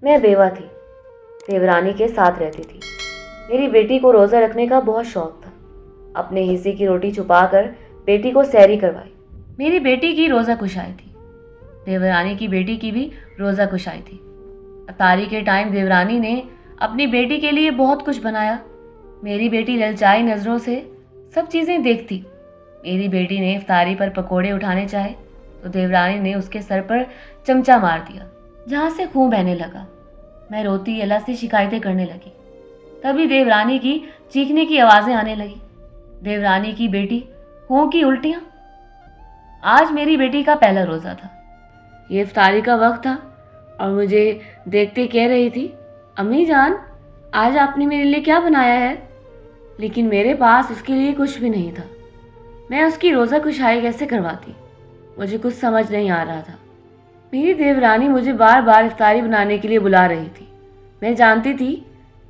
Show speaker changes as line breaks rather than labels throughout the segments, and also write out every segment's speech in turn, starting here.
मैं बेवा थी, देवरानी के साथ रहती थी। मेरी बेटी को रोज़ा रखने का बहुत शौक था। अपने हिस्से की रोटी छुपाकर बेटी को सैरी करवाई। मेरी बेटी की रोज़ा कुशाई थी, देवरानी की बेटी की भी रोज़ा कुशाई थी। इफ्तारी के टाइम देवरानी ने अपनी बेटी के लिए बहुत कुछ बनाया। मेरी बेटी ललचाई नज़रों से सब चीज़ें देखती। मेरी बेटी ने इफ्तारी पर पकोड़े उठाने चाहे तो देवरानी ने उसके सर पर चमचा मार दिया, जहाँ से खून बहने लगा। मैं रोती अल्लाह से शिकायतें करने लगी। तभी देवरानी की चीखने की आवाज़ें आने लगी। देवरानी की बेटी, हों की उल्टियाँ। आज मेरी बेटी का पहला रोज़ा था। ये इफ्तारी का वक्त था और मुझे देखते कह रही थी, अम्मी जान, आज आपने मेरे लिए क्या बनाया है? लेकिन मेरे पास उसके लिए कुछ भी नहीं था। मैं उसकी रोज़ा कुशाई कैसे करवाती? मुझे कुछ समझ नहीं आ रहा था। मेरी देवरानी मुझे बार बार इफ्तारी बनाने के लिए बुला रही थी। मैं जानती थी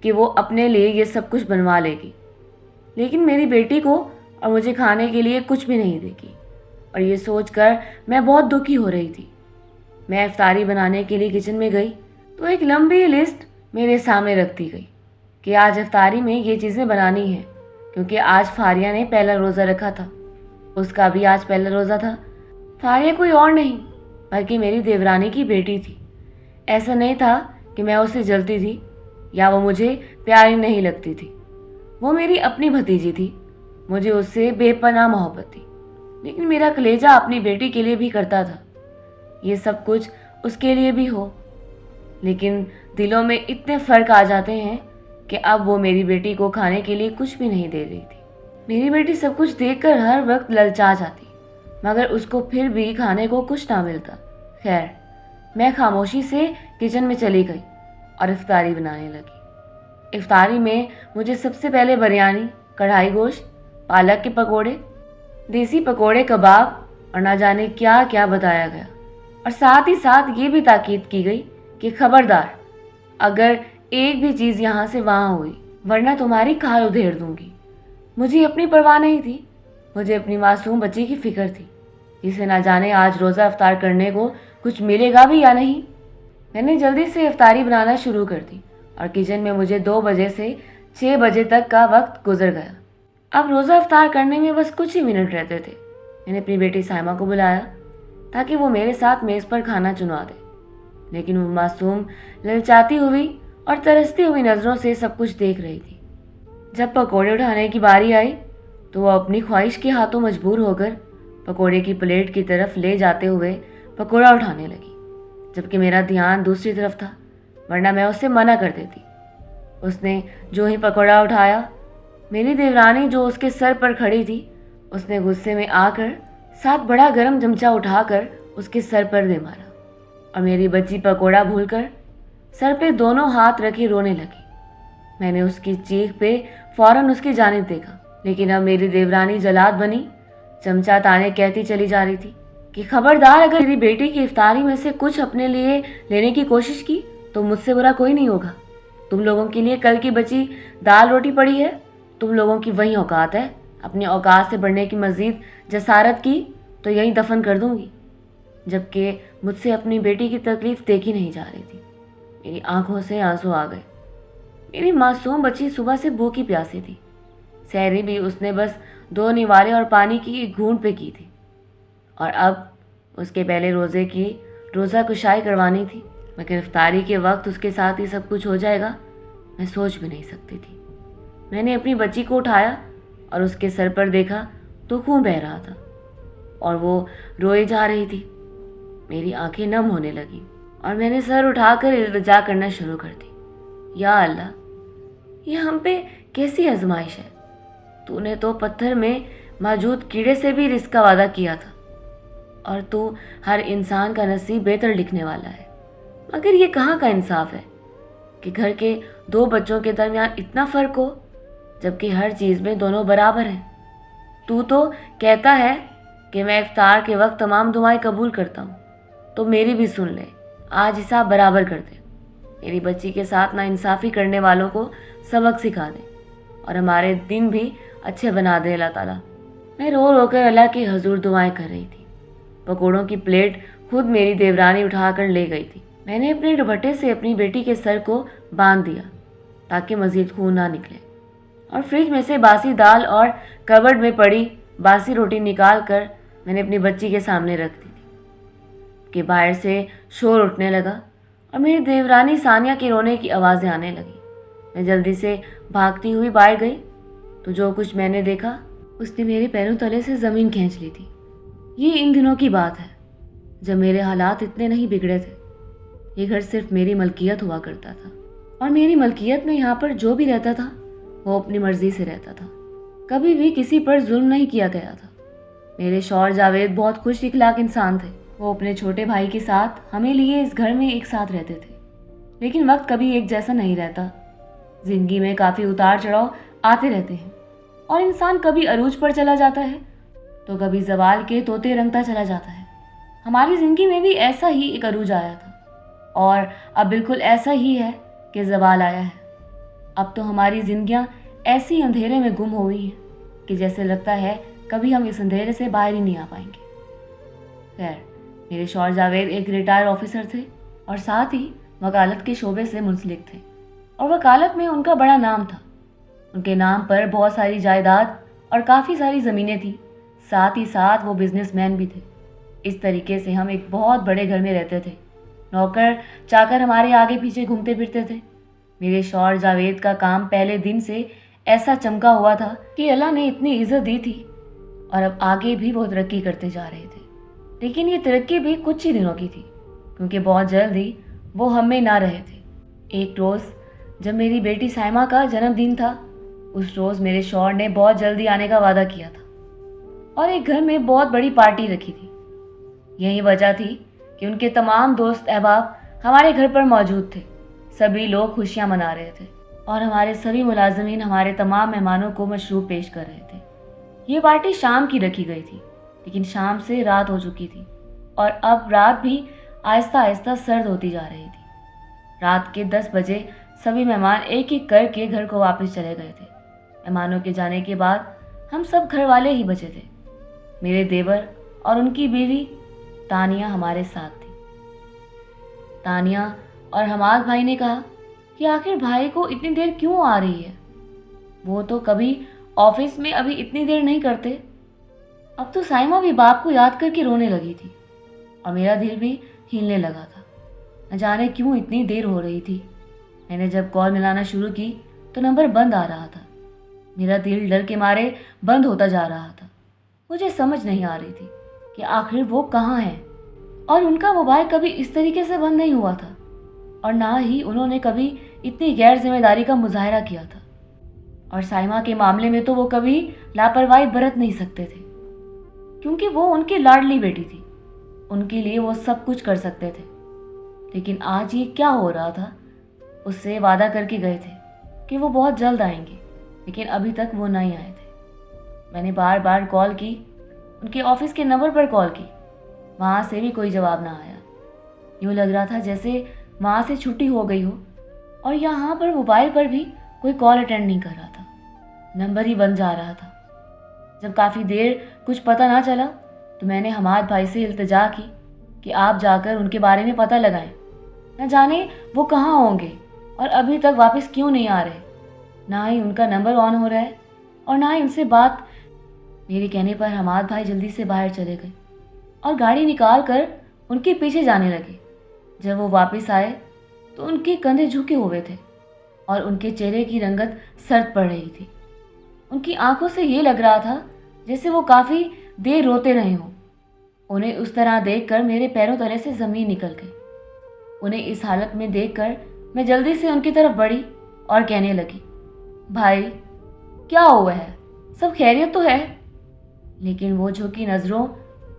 कि वो अपने लिए ये सब कुछ बनवा लेगी, लेकिन मेरी बेटी को और मुझे खाने के लिए कुछ भी नहीं देगी। और ये सोचकर मैं बहुत दुखी हो रही थी। मैं इफ्तारी बनाने के लिए किचन में गई तो एक लंबी लिस्ट मेरे सामने रख दी गई कि आज इफ्तारी में ये चीज़ें बनानी हैं, क्योंकि आज फारिया ने पहला रोज़ा रखा था। उसका भी आज पहला रोज़ा था। फारिया कोई और नहीं बल्कि मेरी देवरानी की बेटी थी। ऐसा नहीं था कि मैं उससे जलती थी या वो मुझे प्यारी नहीं लगती थी। वो मेरी अपनी भतीजी थी। मुझे उससे बेपनाह मोहब्बत थी, लेकिन मेरा कलेजा अपनी बेटी के लिए भी करता था। ये सब कुछ उसके लिए भी हो, लेकिन दिलों में इतने फ़र्क आ जाते हैं कि अब वो मेरी बेटी को खाने के लिए कुछ भी नहीं दे रही थी। मेरी बेटी सब कुछ देखकर हर वक्त ललचा जाती, मगर उसको फिर भी खाने को कुछ ना मिलता। खैर, मैं खामोशी से किचन में चली गई और इफ्तारी बनाने लगी। इफ्तारी में मुझे सबसे पहले बिरयानी, कढ़ाई गोश्त, पालक के पकोड़े, देसी पकोड़े, कबाब और ना जाने क्या क्या बताया गया। और साथ ही साथ ये भी ताकीद की गई कि खबरदार, अगर एक भी चीज़ यहाँ से वहाँ हुई वरना तुम्हारी खाल उधेड़ दूंगी। मुझे अपनी परवाह नहीं थी। मुझे अपनी मासूम बच्ची की फिक्र थी, जिसे ना जाने आज रोज़ा इफ्तार करने को कुछ मिलेगा भी या नहीं। मैंने जल्दी से इफ्तारी बनाना शुरू कर दी और किचन में मुझे 2 बजे से 6 बजे तक का वक्त गुजर गया। अब रोज़ा इफ्तार करने में बस कुछ ही मिनट रहते थे। मैंने अपनी बेटी साइमा को बुलाया ताकि वो मेरे साथ मेज़ पर खाना चुनवा दे, लेकिन वो मासूम ललचाती हुई और तरसती हुई नज़रों से सब कुछ देख रही थी। जब पकोड़े उठाने की बारी आई तो वो अपनी ख्वाहिश के हाथों मजबूर होकर पकोड़े की प्लेट की तरफ ले जाते हुए पकोड़ा उठाने लगी, जबकि मेरा ध्यान दूसरी तरफ था, वरना मैं उससे मना कर देती। उसने जो ही पकोड़ा उठाया, मेरी देवरानी जो उसके सर पर खड़ी थी, उसने गुस्से में आकर साथ बड़ा गरम चमचा उठाकर उसके सर पर दे मारा और मेरी बच्ची पकोड़ा भूलकर सर पे दोनों हाथ रखे रोने लगी। मैंने उसकी चीख पे फौरन उसकी जानिब देखा, लेकिन अब मेरी देवरानी जलाद बनी चमचा ताने कहती चली जा रही थी कि खबरदार, अगर मेरी बेटी की इफ्तारी में से कुछ अपने लिए लेने की कोशिश की तो मुझसे बुरा कोई नहीं होगा। तुम लोगों के लिए कल की बची दाल रोटी पड़ी है, तुम लोगों की वही औकात है। अपनी औकात से बढ़ने की मज़ीद जसारत की तो यहीं दफन कर दूंगी। जबकि मुझसे अपनी बेटी की तकलीफ़ देखी नहीं जा रही थी। मेरी आंखों से आंसू आ गए। मेरी मासूम बच्ची सुबह से भूखी प्यासी थी। सहरी भी उसने बस 2 निवाले और पानी की एक घूंट पे की थी, और अब उसके पहले रोज़े की रोज़ा कुशाई करवानी थी। मगर इफ्तारी के वक्त उसके साथ ही सब कुछ हो जाएगा, मैं सोच भी नहीं सकती थी। मैंने अपनी बच्ची को उठाया और उसके सर पर देखा तो खून बह रहा था और वो रोए जा रही थी। मेरी आंखें नम होने लगी और मैंने सर उठाकर इल्तिजा करना शुरू कर दी, या अल्लाह, ये हम पे कैसी आजमाइश है? तूने तो पत्थर में मौजूद कीड़े से भी रिस्क का वादा किया था, और तू हर इंसान का नसीब बेहतर लिखने वाला है। मगर ये कहाँ का इंसाफ है कि घर के 2 बच्चों के दरमियान इतना फ़र्क हो, जबकि हर चीज़ में दोनों बराबर हैं। तू तो कहता है कि मैं इफ्तार के वक्त तमाम दुआएं कबूल करता हूँ, तो मेरी भी सुन ले, आज हिसाब बराबर कर दे। मेरी बच्ची के साथ नाइंसाफ़ी करने वालों को सबक सिखा दे और हमारे दिन भी अच्छे बना दे अल्लाह ताला। मैं रो रो कर अल्लाह के हजूर दुआएं कर रही थी। पकोड़ों की प्लेट खुद मेरी देवरानी उठाकर ले गई थी میں نے اپنے دوپٹے سے اپنی بیٹی کے سر کو باندھ دیا تاکہ مزید خون نہ نکلے، اور فریج میں سے باسی دال اور کبرڈ میں پڑی باسی روٹی نکال کر میں نے اپنی بچی کے سامنے رکھ دی تھی کہ باہر سے شور اٹھنے لگا اور میری دیورانی ثانیہ کے رونے کی آوازیں آنے لگی۔ میں جلدی سے بھاگتی ہوئی باہر گئی تو جو کچھ میں نے دیکھا اس نے میرے پیروں تلے سے زمین کھینچ لی تھی۔ یہ ان دنوں کی بات ہے جب میرے حالات اتنے نہیں بگڑے تھے۔ یہ گھر صرف میری ملکیت ہوا کرتا تھا، اور میری ملکیت میں یہاں پر جو بھی رہتا تھا وہ اپنی مرضی سے رہتا تھا، کبھی بھی کسی پر ظلم نہیں کیا گیا تھا۔ میرے شوہر جاوید بہت خوش اخلاق انسان تھے۔ وہ اپنے چھوٹے بھائی کے ساتھ ہمیں لیے اس گھر میں ایک ساتھ رہتے تھے، لیکن وقت کبھی ایک جیسا نہیں رہتا۔ زندگی میں کافی اتار چڑھاؤ آتے رہتے ہیں، اور انسان کبھی عروج پر چلا جاتا ہے تو کبھی زوال کے طوطے رنگتا چلا جاتا ہے۔ ہماری زندگی میں بھی ایسا ہی ایک عروج آیا تھا، اور اب بالکل ایسا ہی ہے کہ زوال آیا ہے۔ اب تو ہماری زندگیاں ایسی اندھیرے میں گم ہوئی ہیں کہ جیسے لگتا ہے کبھی ہم اس اندھیرے سے باہر ہی نہیں آ پائیں گے۔ خیر، میرے شوہر جاوید ایک ریٹائر آفیسر تھے اور ساتھ ہی وکالت کے شعبے سے منسلک تھے، اور وکالت میں ان کا بڑا نام تھا۔ ان کے نام پر بہت ساری جائیداد اور کافی ساری زمینیں تھیں، ساتھ ہی ساتھ وہ بزنس مین بھی تھے۔ اس طریقے سے ہم ایک بہت بڑے گھر میں رہتے تھے۔ نوکر چاکر ہمارے آگے پیچھے گھومتے پھرتے تھے۔ میرے شوہر جاوید کا کام پہلے دن سے ایسا چمکا ہوا تھا کہ اللہ نے اتنی عزت دی تھی، اور اب آگے بھی وہ ترقی کرتے جا رہے تھے۔ لیکن یہ ترقی بھی کچھ ہی دنوں کی تھی، کیونکہ بہت جلد ہی وہ ہم میں نہ رہے تھے۔ ایک روز جب میری بیٹی سائمہ کا جنم دن تھا، اس روز میرے شوہر نے بہت جلدی آنے کا وعدہ کیا تھا اور ایک گھر میں بہت بڑی پارٹی رکھی تھی۔ یہی وجہ تھی کہ ان کے تمام دوست احباب ہمارے گھر پر موجود تھے۔ سبھی لوگ خوشیاں منا رہے تھے، اور ہمارے سبھی ملازمین ہمارے تمام مہمانوں کو مشروب پیش کر رہے تھے۔ یہ پارٹی شام کی رکھی گئی تھی، لیکن شام سے رات ہو چکی تھی، اور اب رات بھی آہستہ آہستہ سرد ہوتی جا رہی تھی۔ رات کے 10 بجے سبھی مہمان ایک ایک کر کے گھر کو واپس چلے گئے تھے۔ مہمانوں کے جانے کے بعد ہم سب گھر والے ہی بچے تھے۔ میرے دیور اور ان کی بیوی تانیہ ہمارے ساتھ تھی۔ تانیہ اور حماد بھائی نے کہا کہ آخر بھائی کو اتنی دیر کیوں آ رہی ہے؟ وہ تو کبھی آفس میں ابھی اتنی دیر نہیں کرتے۔ اب تو سائمہ بھی باپ کو یاد کر کے رونے لگی تھی، اور میرا دل بھی ہلنے لگا تھا۔ نہ جانے کیوں اتنی دیر ہو رہی تھی۔ میں نے جب کال ملانا شروع کی تو نمبر بند آ رہا تھا۔ میرا دل ڈر کے مارے بند ہوتا جا رہا تھا۔ مجھے سمجھ نہیں آ رہی تھی کہ آخر وہ کہاں ہیں، اور ان کا موبائل کبھی اس طریقے سے بند نہیں ہوا تھا، اور نہ ہی انہوں نے کبھی اتنی غیر ذمہ داری کا مظاہرہ کیا تھا۔ اور سائمہ کے معاملے میں تو وہ کبھی لاپرواہی برت نہیں سکتے تھے، کیونکہ وہ ان کی لاڈلی بیٹی تھی۔ ان کے لیے وہ سب کچھ کر سکتے تھے۔ لیکن آج یہ کیا ہو رہا تھا؟ اس سے وعدہ کر کے گئے تھے کہ وہ بہت جلد آئیں گے، لیکن ابھی تک وہ نہیں آئے تھے۔ میں نے بار بار کال کی، ان کے آفس کے نمبر پر کال کی، وہاں سے بھی کوئی جواب نہ آیا۔ یوں لگ رہا تھا جیسے وہاں سے چھٹی ہو گئی ہو، اور یہاں پر موبائل پر بھی کوئی کال اٹینڈ نہیں کر رہا تھا، نمبر ہی بند جا رہا تھا۔ جب کافی دیر کچھ پتہ نہ چلا تو میں نے حماد بھائی سے التجا کی کہ آپ جا کر ان کے بارے میں پتہ لگائیں، نہ جانے وہ کہاں ہوں گے اور ابھی تک واپس کیوں نہیں آ رہے۔ نہ ہی ان کا نمبر آن ہو رہا ہے اور نہ ہی ان سے بات۔ میرے کہنے پر حماد بھائی جلدی سے باہر چلے گئے اور گاڑی نکال کر ان کے پیچھے جانے لگے۔ جب وہ واپس آئے تو ان کے کندھے جھکے ہوئے تھے اور ان کے چہرے کی رنگت سرد پڑ رہی تھی۔ ان کی آنکھوں سے یہ لگ رہا تھا جیسے وہ کافی دیر روتے رہے ہوں۔ انہیں اس طرح دیکھ کر میرے پیروں تلے سے زمین نکل گئی۔ انہیں اس حالت میں دیکھ کر میں جلدی سے ان کی طرف بڑھی اور کہنے لگی، بھائی کیا ہوا ہے؟ سب خیریت تو ہے؟ لیکن وہ جھکی نظروں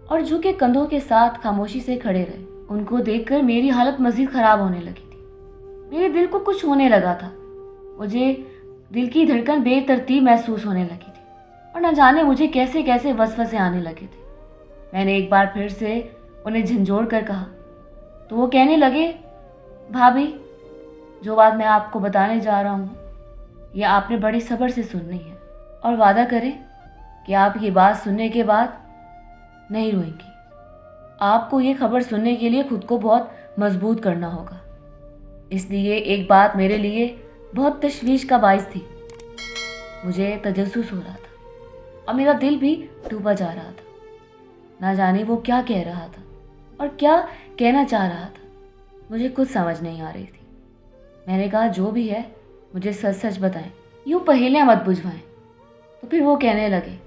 اور جھکے کندھوں کے ساتھ خاموشی سے کھڑے رہے۔ ان کو دیکھ کر میری حالت مزید خراب ہونے لگی تھی۔ میرے دل کو کچھ ہونے لگا تھا۔ مجھے دل کی دھڑکن بے ترتیب محسوس ہونے لگی تھی، اور نہ جانے مجھے کیسے کیسے وسوسے آنے لگے تھے۔ میں نے ایک بار پھر سے انہیں جھنجھوڑ کر کہا تو وہ کہنے لگے، بھابھی جو بات میں آپ کو بتانے جا رہا ہوں یہ آپ نے بڑی صبر سے سننی ہے، اور وعدہ کریں کہ آپ یہ بات سننے کے بعد نہیں روئیں گی۔ آپ کو یہ خبر سننے کے لیے خود کو بہت मजबूत करना होगा। इसलिए एक बात मेरे लिए बहुत तशवीश का बाइस थी। मुझे तजस्सुस हो रहा था और मेरा दिल भी डूबा जा रहा था। ना जाने वो क्या कह रहा था और क्या कहना चाह रहा था, मुझे कुछ समझ नहीं आ रही थी। मैंने कहा, जो भी है मुझे सच सच बताएं, यूँ पहेलियाँ मत बुझवाएं। तो फिर वो कहने लगे,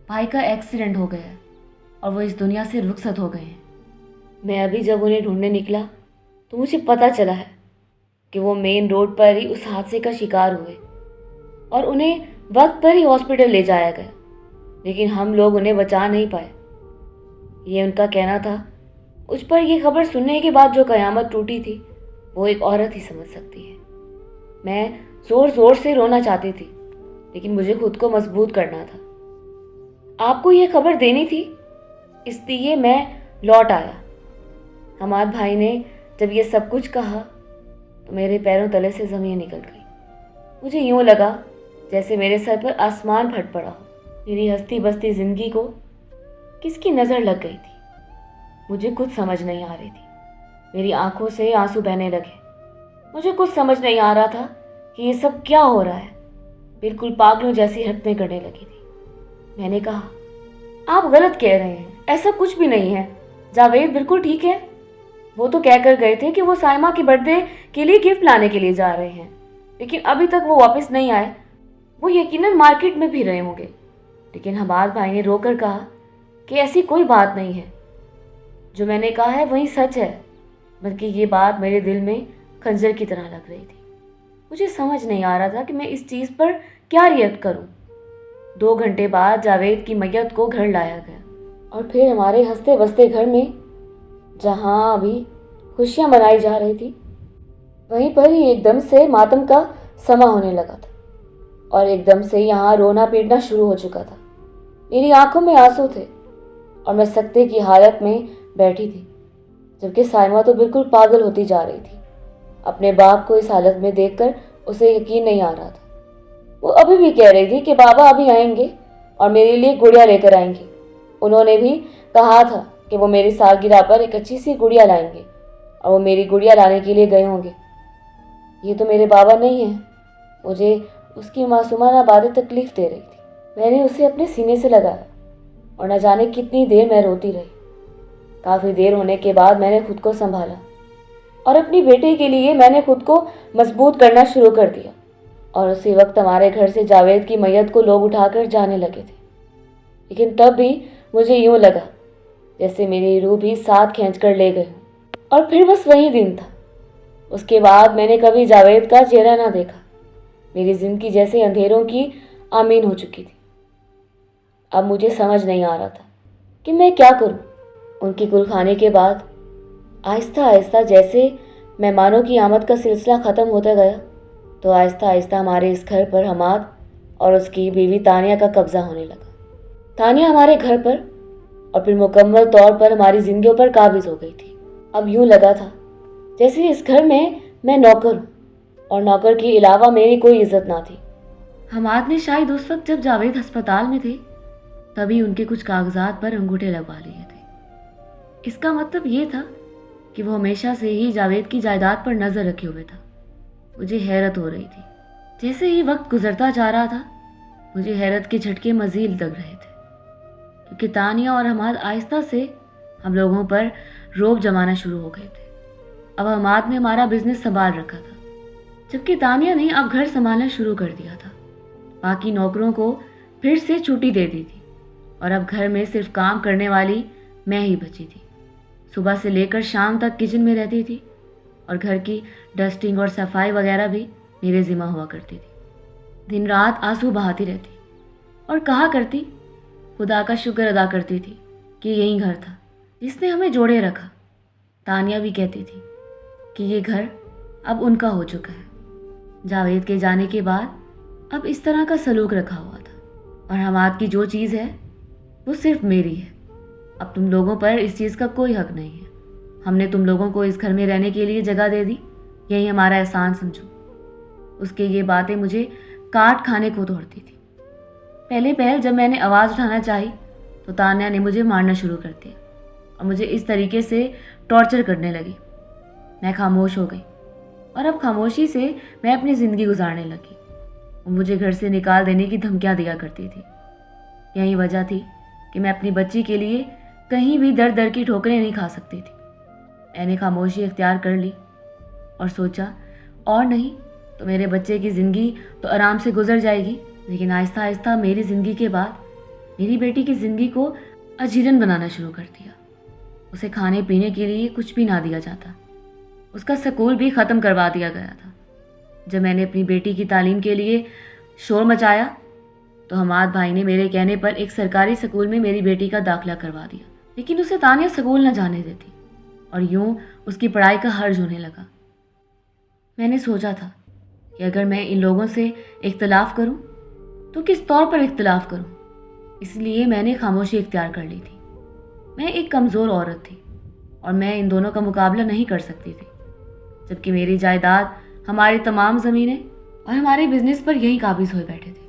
भाई का एक्सीडेंट हो गया है और वो इस दुनिया से रुखसत हो गए हैं। मैं अभी जब उन्हें ढूंढने निकला तो मुझे पता चला है कि वो मेन रोड पर ही उस हादसे का शिकार हुए और उन्हें वक्त पर ही हॉस्पिटल ले जाया गया, लेकिन हम लोग उन्हें बचा नहीं पाए। ये उनका कहना था। उस पर यह खबर सुनने के बाद जो कयामत टूटी थी वो एक औरत ही समझ सकती है। मैं जोर जोर से रोना चाहती थी, लेकिन मुझे खुद को मजबूत करना था। आपको यह खबर देनी थी, इसलिए मैं लौट आया। हमाद भाई ने जब ये सब कुछ कहा तो मेरे पैरों तले से ज़मीन निकल गई। मुझे यूँ लगा जैसे मेरे सर पर आसमान फट पड़ा हो। मेरी हंसती बसती ज़िंदगी को किसकी नज़र लग गई थी, मुझे कुछ समझ नहीं आ रही थी। मेरी आंखों से आंसू बहने लगे। मुझे कुछ समझ नहीं आ रहा था कि ये सब क्या हो रहा है। बिल्कुल पागलों जैसी हरकतें करने लगी थी। मैंने कहा, आप गलत कह रहे हैं, ऐसा कुछ भी नहीं है। जावेद बिल्कुल ठीक है। वो तो कह कर गए थे कि वो साइमा के बर्थडे के लिए गिफ्ट लाने के लिए जा रहे हैं, लेकिन अभी तक वो वापस नहीं आए। वो यकीनन मार्केट में भी रहे होंगे। लेकिन हमाद भाई ने रोकर कहा कि ऐसी कोई बात नहीं है, जो मैंने कहा है वही सच है। बल्कि ये बात मेरे दिल में खंजर की तरह लग रही थी। मुझे समझ नहीं आ रहा था कि मैं इस चीज़ पर क्या रिएक्ट करूं। 2 घंटे बाद जावेद की मैयत को घर लाया गया और फिर हमारे हंसते बसते घर में, जहां अभी खुशियां मनाई जा रही थी, वहीं पर ही एकदम से मातम का समा होने लगा था और एकदम से यहाँ रोना पीटना शुरू हो चुका था। मेरी आंखों में आंसू थे और मैं सकते की हालत में बैठी थी, जबकि साइमा तो बिल्कुल पागल होती जा रही थी। अपने बाप को इस हालत में देखकर उसे यकीन नहीं आ रहा था। वो अभी भी कह रही थी कि बाबा अभी आएंगे और मेरे लिए गुड़िया लेकर आएंगे। उन्होंने भी कहा था कि वो मेरी सालगिरह पर एक अच्छी सी गुड़िया लाएंगे और वो मेरी गुड़िया लाने के लिए गए होंगे। ये तो मेरे बाबा नहीं हैं। मुझे उसकी मासूमाना बातें तकलीफ दे रही थी। मैंने उसे अपने सीने से लगाया और न जाने कितनी देर मैं रोती रही। काफ़ी देर होने के बाद मैंने खुद को संभाला और अपनी बेटी के लिए मैंने खुद को मजबूत करना शुरू कर दिया। और उसी वक्त हमारे घर से जावेद की मैयत को लोग उठाकर जाने लगे थे। लेकिन तब भी मुझे यूँ लगा जैसे मेरी रूह भी साथ खींच कर ले गए। और फिर बस वही दिन था। उसके बाद मैंने कभी जावेद का चेहरा ना देखा। मेरी जिंदगी जैसे अंधेरों की आमीन हो चुकी थी। अब मुझे समझ नहीं आ रहा था कि मैं क्या करूं। उनकी कुल खाने के बाद आहिस्ता आहिस्ता जैसे मेहमानों की आमद का सिलसिला ख़त्म होता गया, तो आहिस्ता आहिस्ता हमारे इस घर पर हमाद और उसकी बीवी तानिया का कब्ज़ा होने लगा। तानिया हमारे घर पर और फिर मुकम्मल तौर पर हमारी जिंदगियों पर काबिज हो गई थी। अब यूँ लगा था जैसे इस घर में मैं नौकर हूँ और नौकर के अलावा मेरी कोई इज्जत ना थी। हमाद ने शायद उस वक्त जब जावेद अस्पताल में थे तभी उनके कुछ कागजात पर अंगूठे लगवा लिए थे। इसका मतलब ये था कि वो हमेशा से ही जावेद की जायदाद पर नज़र रखे हुए था। मुझे हैरत हो रही थी। जैसे ही वक्त गुजरता जा रहा था, मुझे हैरत के झटके मज़ीद लग रहे थे, क्योंकि तानिया और हमाद आहिस्ता से हम लोगों पर रोब जमाना शुरू हो गए थे। अब हमाद ने हमारा बिजनेस संभाल रखा था, जबकि तानिया ने अब घर संभालना शुरू कर दिया था। बाकी नौकरों को फिर से छुट्टी दे दी थी और अब घर में सिर्फ काम करने वाली मैं ही बची थी। सुबह से लेकर शाम तक किचन में रहती थी और घर की डस्टिंग और सफाई वगैरह भी मेरे ज़िम्मा हुआ करती थी। दिन रात आंसू बहाती रहती और कहा करती, खुदा का शुक्र अदा करती थी कि यही घर था जिसने हमें जोड़े रखा। तानिया भी कहती थी कि ये घर अब उनका हो चुका है। जावेद के जाने के बाद अब इस तरह का सलूक रखा हुआ था और हमाद की जो चीज़ है वो सिर्फ मेरी है। अब तुम लोगों पर इस चीज़ का कोई हक नहीं है। हमने तुम लोगों को इस घर में रहने के लिए जगह दे दी, यही हमारा एहसान समझो। उसके ये बातें मुझे काट खाने को दौड़ती थी। पहले पहल जब मैंने आवाज़ उठाना चाही तो तान्या ने मुझे मारना शुरू कर दिया और मुझे इस तरीके से टॉर्चर करने लगी मैं खामोश हो गई और अब खामोशी से मैं अपनी ज़िंदगी गुजारने लगी। वो मुझे घर से निकाल देने की धमकियाँ दिया करती थी। यही वजह थी कि मैं अपनी बच्ची के लिए कहीं भी दर दर की ठोकरें नहीं खा सकती थी। मैंने खामोशी इख्तियार कर ली और सोचा और नहीं तो मेरे बच्चे की ज़िंदगी तो आराम से गुजर जाएगी, लेकिन आहिस्ता आहिस्ता मेरी ज़िंदगी के बाद मेरी बेटी की ज़िंदगी को अजीरन बनाना शुरू कर दिया। उसे खाने पीने के लिए कुछ भी ना दिया जाता, उसका स्कूल भी ख़त्म करवा दिया गया था। जब मैंने अपनी बेटी की तालीम के लिए शोर मचाया तो हमाद भाई ने मेरे कहने पर एक सरकारी स्कूल में मेरी बेटी का दाखिला करवा दिया, लेकिन उसे तानिया स्कूल न जाने देती और यूं उसकी पढ़ाई का हर्ज होने लगा। मैंने सोचा था कि अगर मैं इन लोगों से इख्तिलाफ़ करूं तो किस तौर पर इख्तिलाफ़ करूं, इसलिए मैंने खामोशी इख्तियार कर ली थी। मैं एक कमज़ोर औरत थी और मैं इन दोनों का मुकाबला नहीं कर सकती थी, जबकि मेरी जायदाद, हमारी तमाम ज़मीनें और हमारे बिजनेस पर यहीं काबिज़ हुए बैठे थे।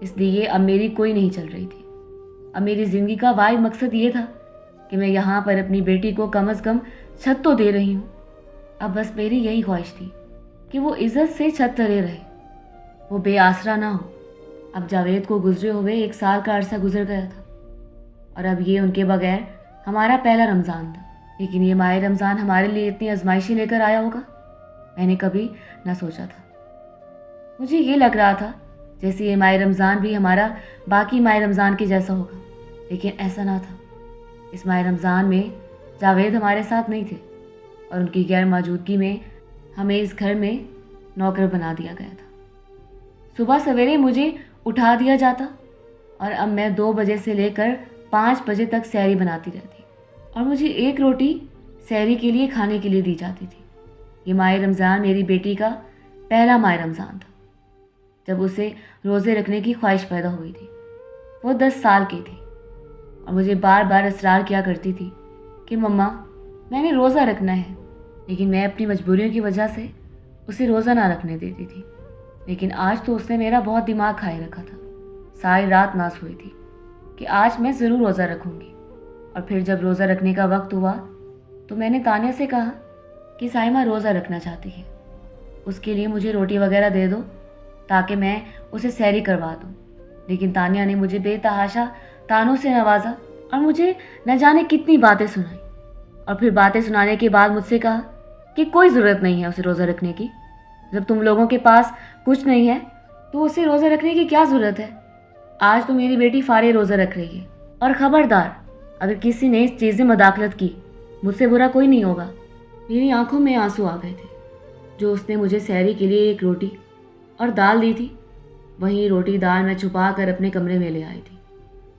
इसलिए अब मेरी कोई नहीं चल रही थी। अब मेरी ज़िंदगी का वाहिद मकसद ये था कि मैं यहाँ पर अपनी बेटी को कम अज़ कम छत तो दे रही हूँ। अब बस मेरी यही ख्वाहिश थी कि वो इज़्ज़त से छत तले रहे, वो बेआसरा ना हो। अब जावेद को गुजरे हुए 1 साल का अरसा गुजर गया था और अब ये उनके बगैर हमारा पहला रमज़ान था। लेकिन ये माह रमज़ान हमारे लिए इतनी आजमाइशी लेकर आया होगा, मैंने कभी ना सोचा था। मुझे ये लग रहा था जैसे ये माह रमज़ान भी हमारा बाकी माह रमज़ान के जैसा होगा, लेकिन ऐसा ना था। इस माह रमज़ान में जावेद हमारे साथ नहीं थे और उनकी गैर मौजूदगी में हमें इस घर में नौकर बना दिया गया था। सुबह सवेरे मुझे उठा दिया जाता और अब मैं 2 बजे से लेकर 5 बजे तक सहरी बनाती रहती और मुझे 1 रोटी सहरी के लिए खाने के लिए दी जाती थी। ये माह रमज़ान मेरी बेटी का पहला माह रमज़ान था जब उसे रोज़े रखने की ख्वाहिश पैदा हुई थी। वो 10 साल की थी और मुझे बार बार इसरार किया करती थी कि मम्मा मैंने रोज़ा रखना है, लेकिन मैं अपनी मजबूरियों की वजह से उसे रोज़ा ना रखने देती थी। लेकिन आज तो उसने मेरा बहुत दिमाग खाए रखा था। सारी रात ना सोई थी कि आज मैं ज़रूर रोज़ा रखूँगी। और फिर जब रोज़ा रखने का वक्त हुआ तो मैंने तानिया से कहा कि साइमा रोज़ा रखना चाहती है, उसके लिए मुझे रोटी वगैरह दे दो ताकि मैं उसे सहरी करवा दूँ। लेकिन तानिया ने मुझे बेतहाशा तानों से नवाजा और मुझे न जाने कितनी बातें सुनाई और फिर बातें सुनाने के बाद मुझसे कहा कि कोई ज़रूरत नहीं है उसे रोज़ा रखने की। जब तुम लोगों के पास कुछ नहीं है तो उसे रोज़ा रखने की क्या ज़रूरत है। आज तो मेरी बेटी फारे रोज़ा रख रही है और ख़बरदार अगर किसी ने इस चीज़ में मदाखलत की, मुझसे बुरा कोई नहीं होगा। मेरी आंखों में आंसू आ गए थे। जो उसने मुझे सहरी के लिए 1 रोटी और दाल दी थी, वही रोटी दाल मैं छुपा कर अपने कमरे में ले आई थी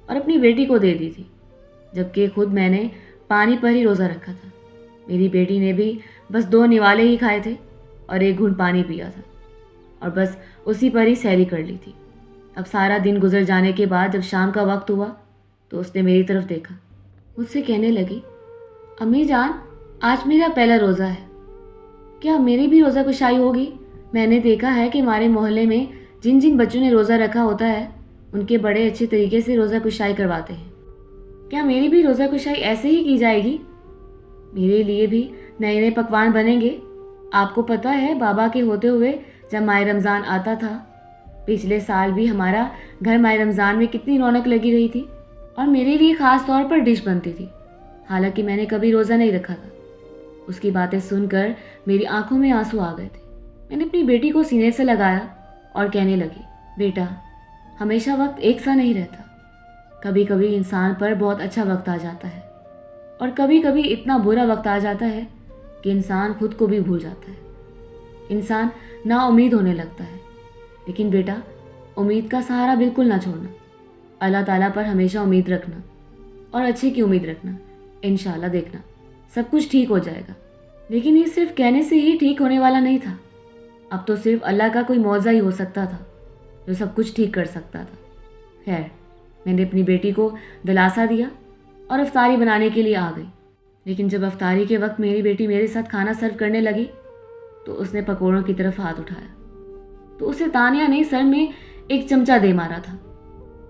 और अपनी बेटी को दे दी थी, जबकि खुद मैंने पानी पर ही रोज़ा रखा था। मेरी बेटी ने भी बस 2 निवाले ही खाए थे और 1 घूंट पानी पिया था और बस उसी पर ही सहरी कर ली थी। अब सारा दिन गुजर जाने के बाद जब शाम का वक्त हुआ तो उसने मेरी तरफ देखा, मुझसे कहने लगी, अम्मी जान आज मेरा पहला रोज़ा है, क्या मेरी भी रोज़ा कुशाई होगी? मैंने देखा है कि हमारे मोहल्ले में जिन जिन बच्चों ने रोज़ा रखा होता है उनके बड़े अच्छे तरीके से रोज़ा कुशाई करवाते हैं। क्या मेरी भी रोज़ा कुशाई ऐसे ही की जाएगी? मेरे लिए भी नए नए पकवान बनेंगे। आपको पता है बाबा के होते हुए जब माह रमज़ान आता था, पिछले साल भी हमारा घर माह रमज़ान में कितनी रौनक लगी रही थी और मेरे लिए ख़ास तौर पर डिश बनती थी, हालांकि मैंने कभी रोज़ा नहीं रखा था। उसकी बातें सुनकर मेरी आंखों में आंसू आ गए थे। मैंने अपनी बेटी को सीने से लगाया और कहने लगी, बेटा हमेशा वक्त एक सा नहीं रहता, कभी कभी इंसान पर बहुत अच्छा वक्त आ जाता है और कभी कभी इतना बुरा वक्त आ जाता है कि इंसान खुद को भी भूल जाता है। इंसान नाउम्मीद होने लगता है। लेकिन बेटा उम्मीद का सहारा बिल्कुल ना छोड़ना, अल्लाह ताला पर हमेशा उम्मीद रखना और अच्छे की उम्मीद रखना। इंशाल्लाह देखना सब कुछ ठीक हो जाएगा। लेकिन ये सिर्फ कहने से ही ठीक होने वाला नहीं था। अब तो सिर्फ अल्लाह का कोई मौज़ा ही हो सकता था जो सब कुछ ठीक कर सकता था। खैर मैंने अपनी बेटी को दिलासा दिया और अफ्तारी बनाने के लिए आ गई। लेकिन जब अफ्तारी के वक्त मेरी बेटी मेरे साथ खाना सर्व करने लगी तो उसने पकौड़ों की तरफ हाथ उठाया तो उसे तानिया ने सर में एक चमचा दे मारा था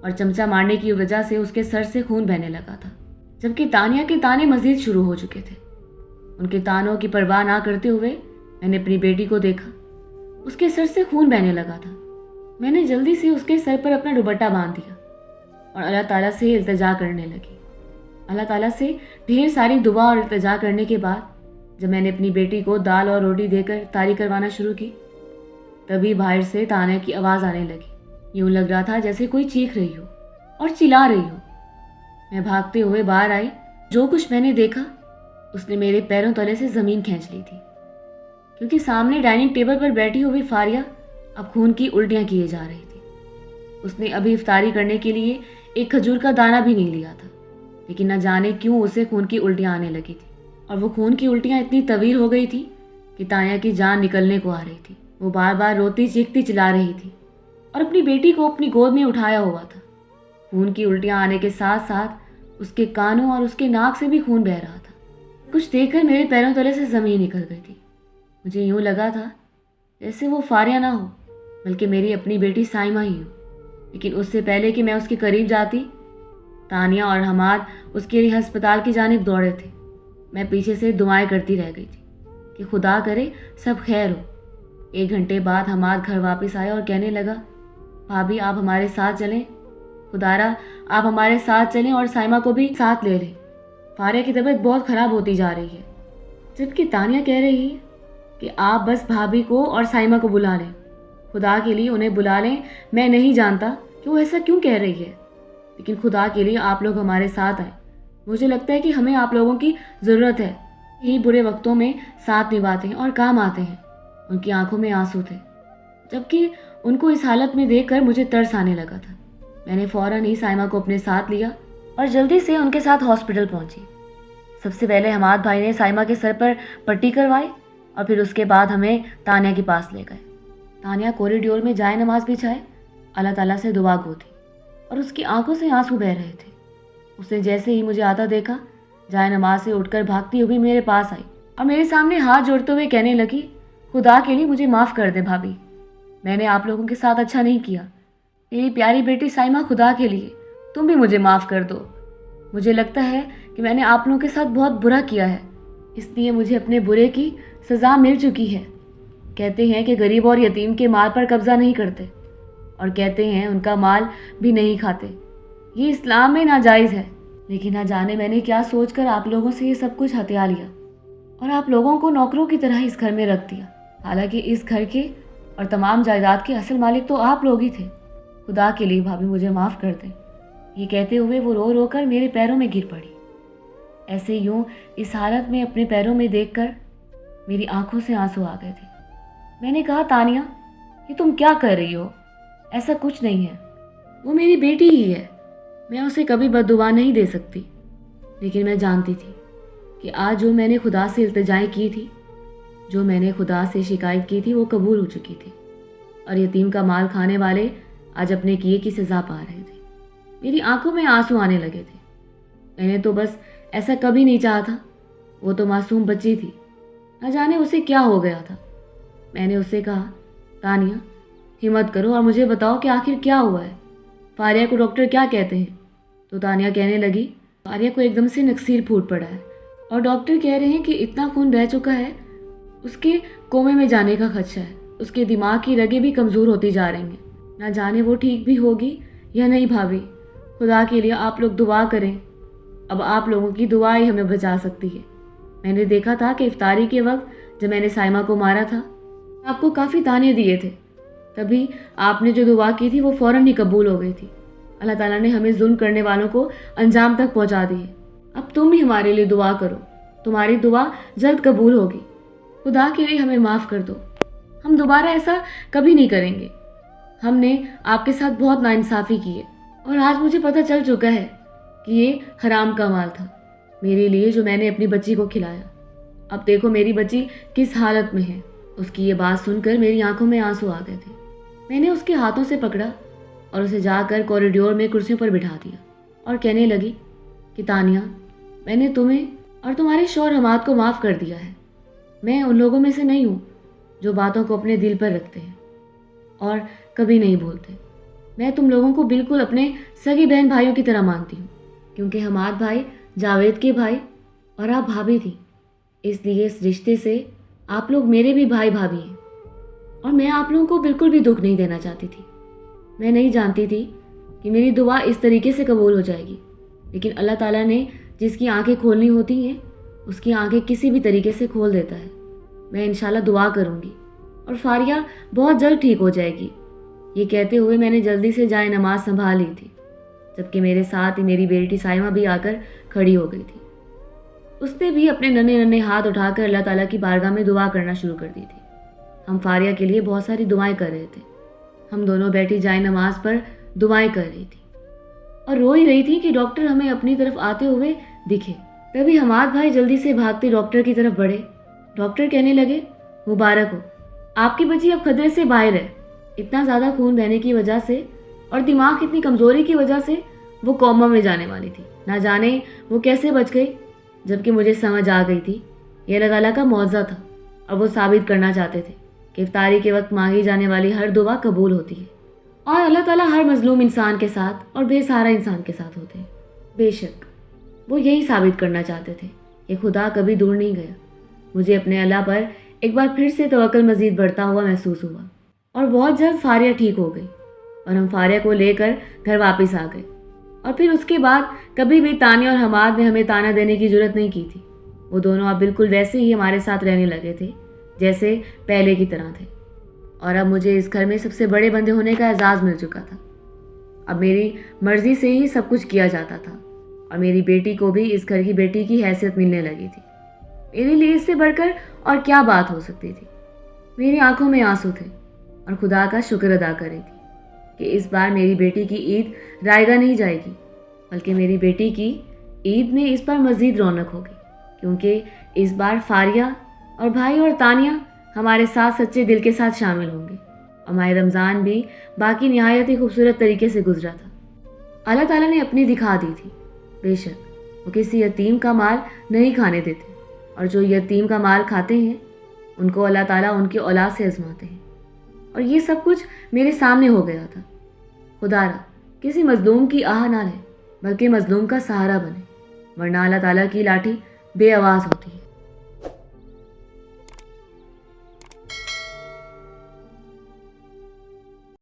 और चमचा मारने की वजह से उसके सर से खून बहने लगा था, जबकि तानिया के ताने मजीद शुरू हो चुके थे। उनके तानों की परवाह ना करते हुए मैंने अपनी बेटी को देखा। उसके सर से खून बहने लगा था। मैंने जल्दी से उसके सर पर अपना दुपट्टा बांध दिया और अल्लाह ताला से इल्तिजा करने लगी। अल्लाह ताला से ढेर सारी दुआ और इल्तिजा करने के बाद जब मैंने अपनी बेटी को दाल और रोटी देकर इफ्तारी करवाना शुरू की, तभी बाहर से तान्या की आवाज़ आने लगी। यूँ लग रहा था जैसे कोई चीख रही हो और चिल्ला रही हो। मैं भागते हुए बाहर आई। जो कुछ मैंने देखा उसने मेरे पैरों तले से ज़मीन खींच ली थी, क्योंकि सामने डाइनिंग टेबल पर बैठी हुई फारिया अब खून की उल्टियाँ किए जा रही थी। उसने अभी इफ्तारी करने के लिए एक खजूर का दाना भी नहीं लिया था, लेकिन न जाने क्यों उसे खून की उल्टियाँ आने लगी थी। और वो खून की उल्टियाँ इतनी तवील हो गई थी कि तान्या की जान निकलने को आ रही थी। वो बार बार रोती चीखती चिल्ला रही थी और अपनी बेटी को अपनी गोद में उठाया हुआ था। खून की उल्टियाँ आने के साथ साथ उसके कानों और उसके नाक से भी खून बह रहा था। कुछ देखकर मेरे पैरों तले से ज़मीन निकल गई थी। मुझे यूँ लगा था जैसे वो फारिया ना हो, बल्कि मेरी अपनी बेटी साइमा ही हो। लेकिन उससे पहले कि मैं उसके करीब जाती, तानिया और हमाद उसके लिए अस्पताल की जानिब दौड़े थे। मैं पीछे से दुआएं करती रह गई थी कि खुदा करे सब खैर हो। 1 घंटे बाद हमाद घर वापस आया और कहने लगा, भाभी आप हमारे साथ चलें, खुदारा आप हमारे साथ चलें और साइमा को भी साथ ले लें। फारिया की तबीयत बहुत ख़राब होती जा रही है। जबकि तानिया कह रही है कि आप बस भाभी को और साइमा को बुला लें, खुदा के लिए उन्हें बुला लें। मैं नहीं जानता कि वो ऐसा क्यों कह रही है, लेकिन खुदा के लिए आप लोग हमारे साथ आए। मुझे लगता है कि हमें आप लोगों की ज़रूरत है। यही बुरे वक्तों में साथ निभाते हैं और काम आते हैं। उनकी आंखों में आंसू थे, जबकि उनको इस हालत में देखकर मुझे तरस आने लगा था। मैंने फ़ौरन ही साइमा को अपने साथ लिया और जल्दी से उनके साथ हॉस्पिटल पहुंची। सबसे पहले हमाद भाई ने साइमा के सर पर पट्टी करवाई और फिर उसके बाद हमें तानिया के पास ले गए। तानिया कॉरिडोर में जाए नमाज बिछाए अल्लाह ताला से दुआ गो थी और उसकी आंखों से आंसू बह रहे थे। उसने जैसे ही मुझे आता देखा, जाए नमाज से उठकर भागती हुई मेरे पास आई और मेरे सामने हाथ जोड़ते हुए कहने लगी, खुदा के लिए मुझे माफ़ कर दे भाभी, मैंने आप लोगों के साथ अच्छा नहीं किया। मेरी प्यारी बेटी साइमा, खुदा के लिए तुम भी मुझे माफ़ कर दो। मुझे लगता है कि मैंने आप लोगों के साथ बहुत बुरा किया है, इसलिए मुझे अपने बुरे की सज़ा मिल चुकी है। कहते हैं कि गरीब और यतीम के माल पर कब्ज़ा नहीं करते और कहते हैं उनका माल भी नहीं खाते। ये इस्लाम में नाजायज़ है, लेकिन ना जाने मैंने क्या सोचकर आप लोगों से ये सब कुछ हथिया लिया और आप लोगों को नौकरों की तरह इस घर में रख दिया। हालांकि इस घर के और तमाम जायदाद के असल मालिक तो आप लोग ही थे। खुदा के लिए भाभी मुझे माफ़ कर दें। ये कहते हुए वो रो रो कर मेरे पैरों में गिर पड़ी। ऐसे यूं इस हालत में अपने पैरों में देखकर मेरी आंखों से आंसू आ गए थे। मैंने कहा, तानिया ये तुम क्या कर रही हो? ऐसा कुछ नहीं है, वो मेरी बेटी ही है। मैं उसे कभी बद्दुआ नहीं दे सकती। लेकिन मैं जानती थी कि आज जो मैंने खुदा से इल्तिजाएं की थी, जो मैंने खुदा से शिकायत की थी, वो कबूल हो चुकी थी और यतीम का माल खाने वाले आज अपने किए की सज़ा पा रहे थे। मेरी आंखों में आंसू आने लगे थे। मैंने तो बस ऐसा कभी नहीं चाहा था। वो तो मासूम बच्ची थी, न जाने उसे क्या हो गया था। मैंने उससे कहा, तानिया हिम्मत करो और मुझे बताओ कि आखिर क्या हुआ है। फारिया को डॉक्टर क्या कहते हैं? तो तानिया कहने लगी, फारिया को एकदम से नक्सीर फूट पड़ा है और डॉक्टर कह रहे हैं कि इतना खून बह चुका है, उसके कोमे में जाने का खदशा है। उसके दिमाग की रगें भी कमज़ोर होती जा रही हैं। ना जाने वो ठीक भी होगी या नहीं। भाभी खुदा के लिए आप लोग दुआ करें। अब आप लोगों की दुआ ही हमें बचा सकती है। मैंने देखा था कि इफ्तारी के वक्त जब मैंने साइमा को मारा था, आपको काफ़ी ताने दिए थे। तभी आपने जो दुआ की थी वो फ़ौरन ही कबूल हो गई थी। अल्लाह ताला ने हमें जुल्म करने वालों को अंजाम तक पहुंचा दी है। अब तुम ही हमारे लिए दुआ करो, तुम्हारी दुआ जल्द कबूल होगी। खुदा के लिए हमें माफ़ कर दो, हम दोबारा ऐसा कभी नहीं करेंगे। हमने आपके साथ बहुत नाइंसाफ़ी की है और आज मुझे पता चल चुका है कि ये हराम का माल था मेरे लिए, जो मैंने अपनी बच्ची को खिलाया। अब देखो मेरी बच्ची किस हालत में है। उसकी ये बात सुनकर मेरी आंखों में आंसू आ गए थे। मैंने उसके हाथों से पकड़ा और उसे जाकर कॉरिडोर में कुर्सियों पर बिठा दिया और कहने लगी कि तानिया, मैंने तुम्हें और तुम्हारे शौहर हमाद को माफ़ कर दिया है। मैं उन लोगों में से नहीं हूँ जो बातों को अपने दिल पर रखते हैं और कभी नहीं बोलते। मैं तुम लोगों को बिल्कुल अपने सगे बहन भाइयों की तरह मानती हूँ, क्योंकि हमाद भाई जावेद के भाई और आप भाभी थी। इसलिए इस रिश्ते से आप लोग मेरे भी भाई भाभी हैं और मैं आप लोगों को बिल्कुल भी दुख नहीं देना चाहती थी। मैं नहीं जानती थी कि मेरी दुआ इस तरीके से कबूल हो जाएगी, लेकिन अल्लाह ताला ने जिसकी आंखें खोलनी होती हैं उसकी आंखें किसी भी तरीके से खोल देता है। मैं इंशाल्लाह दुआ करूँगी और फारिया बहुत जल्द ठीक हो जाएगी। ये कहते हुए मैंने जल्दी से जाए नमाज संभाल ली थी, जबकि मेरे साथ ही मेरी बेटी साइमा भी आकर खड़ी हो गई थी। उसने भी अपने नन्हे नन्हे हाथ उठाकर अल्लाह ताला की बारगाह में दुआ करना शुरू कर दी थी। हम फारिया के लिए बहुत सारी दुआएं कर रहे थे। हम दोनों बैठी जाए नमाज पर दुआएं कर रही थी और रो ही रही थी कि डॉक्टर हमें अपनी तरफ आते हुए दिखे। तभी हमाद भाई जल्दी से भागते डॉक्टर की तरफ बढ़े। डॉक्टर कहने लगे, मुबारक हो, आपकी बच्ची अब खतरे से बाहर है। इतना ज़्यादा खून बहने की वजह से और दिमाग की इतनी कमज़ोरी की वजह से वो कोमा में जाने वाली थी। ना जाने वो कैसे बच गई, जबकि मुझे समझ आ गई थी ये अल्लाह ताला का मौज़ा था और वो साबित करना चाहते थे कि इफ्तारी के वक्त मांगी जाने वाली हर दुआ कबूल होती है और अल्लाह ताला हर मजलूम इंसान के साथ और बेसहारा इंसान के साथ होते हैं। बेशक वो यही साबित करना चाहते थे कि खुदा कभी दूर नहीं गया। मुझे अपने अल्लाह पर एक बार फिर से तवक्ल मज़ीद बढ़ता हुआ महसूस हुआ और बहुत जल्द फारिया ठीक हो गई और हम फारिया को लेकर घर वापस आ गए। और फिर उसके बाद कभी भी तानिया और हमाद ने हमें ताना देने की जरूरत नहीं की थी। वो दोनों अब बिल्कुल वैसे ही हमारे साथ रहने लगे थे जैसे पहले की तरह थे और अब मुझे इस घर में सबसे बड़े बंदे होने का एजाज़ मिल चुका था। अब मेरी मर्ज़ी से ही सब कुछ किया जाता था और मेरी बेटी को भी इस घर की बेटी की हैसियत मिलने लगी थी। मेरे लिए इससे बढ़कर और क्या बात हो सकती थी। मेरी आंखों में आंसू थे और खुदा का शुक्र अदा कर रही थी कि इस बार मेरी बेटी की ईद रायगा नहीं जाएगी, बल्कि मेरी बेटी की ईद में इस बार मज़ीद रौनक होगी, क्योंकि इस बार फारिया और भाई और तानिया हमारे साथ सच्चे दिल के साथ शामिल होंगे। और माह रमज़ान भी बाकी नहायत ही खूबसूरत तरीके से गुजरा था। अल्लाह ताला ने अपनी दिखा दी थी। बेशक वो किसी यतीम का माल नहीं खाने देते और जो यतीम का माल खाते हैं उनको अल्लाह ताला उनकी औलाद से आजमाते हैं। और ये सब कुछ मेरे सामने हो गया था। खुदारा किसी मजलूम की आह ना ले, बल्कि मजलूम का सहारा बने, वरना अल्लाह ताला की लाठी बेआवाज़ होती है।